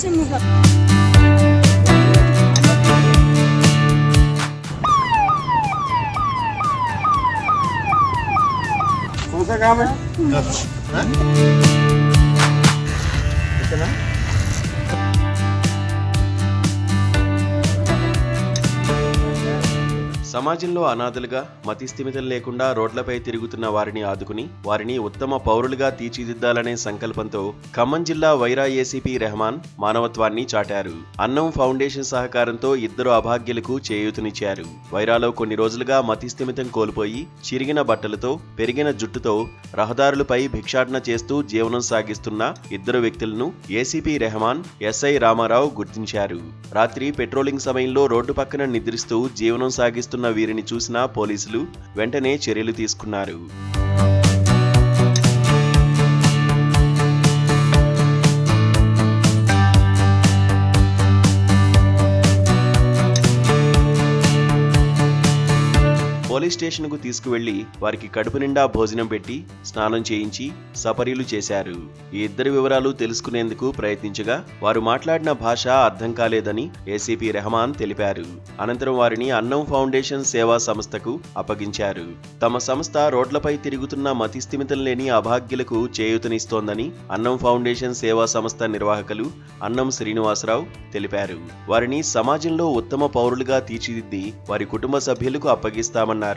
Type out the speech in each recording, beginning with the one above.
कौन सा काम है? कितना? సమాజంలో అనాథలుగా మతిస్థిమితం లేకుండా రోడ్లపై తిరుగుతున్న వారిని ఆదుకుని వారిని ఉత్తమ పౌరులుగా తీర్చిదిద్దాలనే సంకల్పంతో ఖమ్మం జిల్లా వైరా ఏసీపీ రెహమాన్ మానవత్వాన్ని చాటారు. అన్నం ఫౌండేషన్ సహకారంతో ఇద్దరు అభాగ్యులకు చేయూతనిచ్చారు. వైరాలో కొన్ని రోజులుగా మతిస్థిమితం కోల్పోయి చిరిగిన బట్టలతో పెరిగిన జుట్టుతో రహదారులపై భిక్షాటన చేస్తూ జీవనం సాగిస్తున్న ఇద్దరు వ్యక్తులను ఏసీపీ రెహమాన్ ఎస్ఐ రామారావు గుర్తించారు. రాత్రి పెట్రోలింగ్ సమయంలో రోడ్డు పక్కన నిద్రిస్తూ జీవనం సాగిస్తున్న వీరిని చూసిన పోలీసులు వెంటనే చర్యలు తీసుకున్నారు. పోలీస్ స్టేషన్కు తీసుకువెళ్లి వారికి కడుపు నిండా భోజనం పెట్టి స్నానం చేయించి సపరీలు చేశారు. ఈ ఇద్దరి వివరాలు తెలుసుకునేందుకు ప్రయత్నించగా వారు మాట్లాడిన భాష అర్థం కాలేదని ఏసీపీ రెహమాన్ తెలిపారు. అనంతరం వారిని అన్నం ఫౌండేషన్ సేవా సంస్థకు అప్పగించారు. తమ సంస్థ రోడ్లపై తిరుగుతున్న మతిస్థిమితం లేని అభాగ్యులకు చేయూతనిస్తోందని అన్నం ఫౌండేషన్ సేవా సంస్థ నిర్వాహకులు అన్నం శ్రీనివాసరావు తెలిపారు. వారిని సమాజంలో ఉత్తమ పౌరులుగా తీర్చిదిద్ది వారి కుటుంబ సభ్యులకు అప్పగిస్తామన్నారు.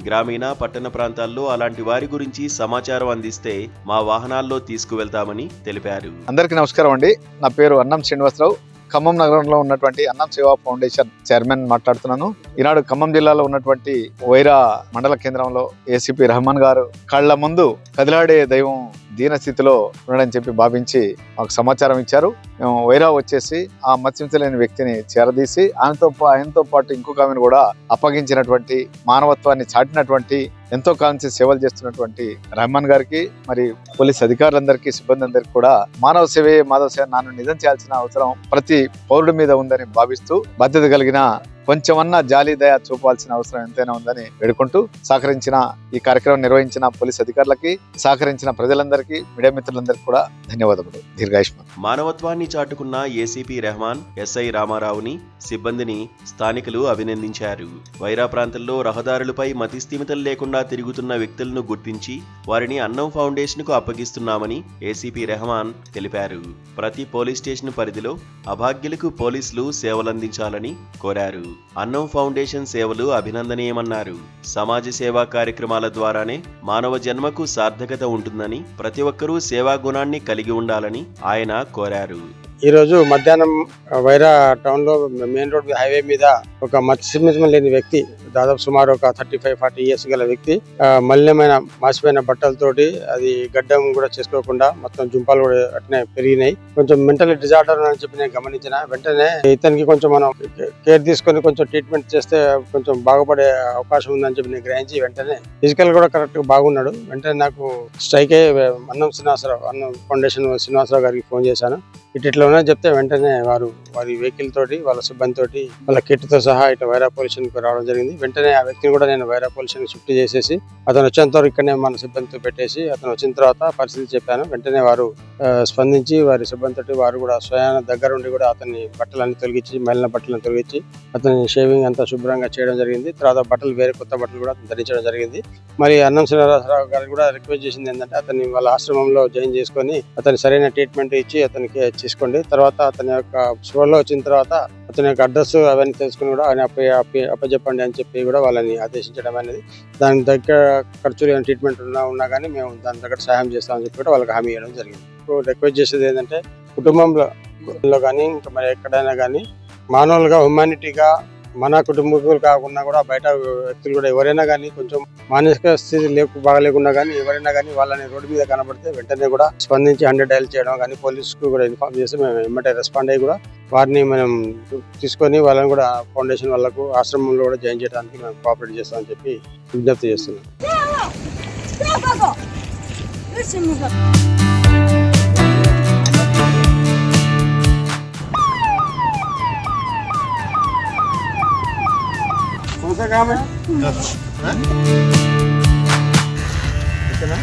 గ్రామీణ పట్టణ ప్రాంతాల్లో అలాంటి వారి గురించి సమాచారం అందిస్తే మా వాహనాల్లో తీసుకువెళ్తామని తెలిపారు. అందరికీ నమస్కారం అండి. నా పేరు అన్నం శ్రీనివాసరావు. ఖమ్మం నగరంలో ఉన్నటువంటి అన్నం సేవా ఫౌండేషన్ చైర్మన్ మాట్లాడుతున్నాను. ఈనాడు ఖమ్మం జిల్లాలో ఉన్నటువంటి వైరా మండల కేంద్రంలో ఏసీపీ రెహమాన్ గారు కళ్ళ ముందు కదిలాడే దైవం దీనస్థితిలో ఉన్నాడని చెప్పి భావించి మాకు సమాచారం ఇచ్చారు. మేము వైరా వచ్చేసి ఆ మత్స్యంచలేని వ్యక్తిని చేరదీసి ఆయనతో పాటు ఇంకొక ఆమెను కూడా అప్పగించినటువంటి మానవత్వాన్ని చాటినటువంటి ఎంతో కాంచి సేవలు చేస్తున్నటువంటి రెహమాన్ గారికి మరి పోలీస్ అధికారులందరికీ సిబ్బంది అందరికీ కూడా మానవ సేవే మాధవ సేవ నాను నిజం చేయాల్సిన అవసరం ప్రతి పౌరుడి మీద ఉందని భావిస్తూ బాధ్యత కలిగిన కొంచెమన్నా జాలి దయ చూపాల్సిన అవసరం ఎంతైనా ఉందని వేడుకుంటూ సహకరించిన ఈ కార్యక్రమం నిర్వహించిన పోలీస్ అధికారులకి సహకరించిన ప్రజలందరికీ మీడియా మిత్రులందరికీ కూడా ధన్యవాదములు. దీర్ఘాయుష్మాన్. మానవత్వాన్ని చాటుకున్న ఏసీపీ రెహమాన్ ఎస్ఐ రామారావుని సిబ్బందిని స్థానికులు అభినందించారు. వైరా ప్రాంతంలో రహదారులపై మతిస్థిమితం లేకుండా తిరుగుతున్న వ్యక్తులను గుర్తించి వారిని అన్నం ఫౌండేషన్ కు అప్పగిస్తున్నామని ఏసీపీ రెహమాన్ తెలిపారు. ప్రతి పోలీస్ స్టేషన్ పరిధిలో అభాగ్యులకు పోలీసులు సేవలందించాలని కోరారు. అన్నం ఫౌండేషన్ సేవలు అభినందనీయమన్నారు. సమాజ సేవా కార్యక్రమాల ద్వారానే మానవ జన్మకు సార్థకత ఉంటుందని ప్రతి ఒక్కరూ సేవా గుణాన్ని కలిగి ఉండాలని ఆయన కోరారు. ఈరోజు మధ్యాహ్నం వైరా టౌన్లో మెయిన్ రోడ్ హైవే మీద ఒక మత్స్యమితం లేని వ్యక్తి, దాదాపు సుమారు ఒక 35-40 ఇయర్స్ గల వ్యక్తి, మలినమైన మాసిపోయిన బట్టలతోటి అది గడ్డం కూడా చేసుకోకుండా మొత్తం జుంపాలు కూడా అట్నే పెరిగినాయి. కొంచెం మెంటల్ డిజార్డర్ అని చెప్పి నేను గమనించిన వెంటనే ఇతనికి కొంచెం మనం కేర్ తీసుకొని కొంచెం ట్రీట్మెంట్ చేస్తే కొంచెం బాగుపడే అవకాశం ఉందని చెప్పి నేను గ్రహించి వెంటనే ఫిజికల్ కూడా కరెక్ట్ గా బాగున్నాడు. వెంటనే నాకు స్ట్రైక్ అయ్యి అన్నం ఫౌండేషన్ శ్రీనివాసరావు గారికి ఫోన్ చేశాను. ఇట్లా ఉన్నది చెప్తే వెంటనే వారి వెహికల్ తోటి వాళ్ళ సిబ్బంది తోటి వాళ్ళ కిట్ తో సహా ఇట్లా వైరా పోలీషన్ కు రావడం జరిగింది. వెంటనే ఆ వ్యక్తిని కూడా నేను వైరా పోలీషన్ షిఫ్ట్ చేసేసి అతను వచ్చేంత వరకు ఇక్కడనే మన సిబ్బందితో పెట్టేసి అతను వచ్చిన తర్వాత పరిస్థితి చెప్పాను. వెంటనే వారు స్పందించి వారి సిబ్బంది తోటి వారు కూడా స్వయాన దగ్గర ఉండి కూడా అతన్ని బట్టలన్నీ తొలగించి మలిన బట్టలను తొలగించి అతని షేవింగ్ అంతా శుభ్రంగా చేయడం జరిగింది. తర్వాత బట్టలు వేరే కొత్త బట్టలు కూడా ధరించడం జరిగింది. మరి అన్నం శ్రీనివాసరావు గారు కూడా రిక్వెస్ట్ చేసింది ఏంటంటే అతన్ని వాళ్ళ ఆశ్రమంలో జాయిన్ చేసుకొని అతని సరైన ట్రీట్మెంట్ ఇచ్చి అతనికి తీసుకోండి. తర్వాత అతని యొక్క స్పృహలో వచ్చిన తర్వాత అతని యొక్క అడ్రస్ అవన్నీ తెలుసుకుని కూడా ఆయన అప్పచెప్పండి అని చెప్పి కూడా వాళ్ళని ఆదేశించడం అనేది, దాని దగ్గర ఖర్చులు ఏమైనా ట్రీట్మెంట్ ఉన్నా కానీ మేము దాని దగ్గర సహాయం చేస్తామని చెప్పి కూడా వాళ్ళకి హామీ ఇవ్వడం జరిగింది. ఇప్పుడు రిక్వెస్ట్ చేసేది ఏంటంటే కుటుంబంలో కానీ ఇంకా మరి ఎక్కడైనా కానీ మానవులుగా హ్యుమానిటీగా మన కుటుంబీకులు కాకుండా కూడా బయట వ్యక్తులు కూడా ఎవరైనా కానీ కొంచెం మానసిక స్థితి బాగలేకుండా కానీ ఎవరైనా కానీ వాళ్ళని రోడ్డు మీద కనబడితే వెంటనే కూడా స్పందించి 100 డయల్ చేయడం కానీ పోలీసుకు కూడా ఇన్ఫార్మ్ చేసి మేము వెంటనే రెస్పాండ్ అయ్యి కూడా వారిని మనం తీసుకొని వాళ్ళని కూడా ఫౌండేషన్ వాళ్ళకు ఆశ్రమంలో కూడా జాయిన్ చేయడానికి మేము కోఆపరేట్ చేస్తామని చెప్పి విజ్ఞప్తి చేస్తున్నాం. कौन सा काम है? कितना?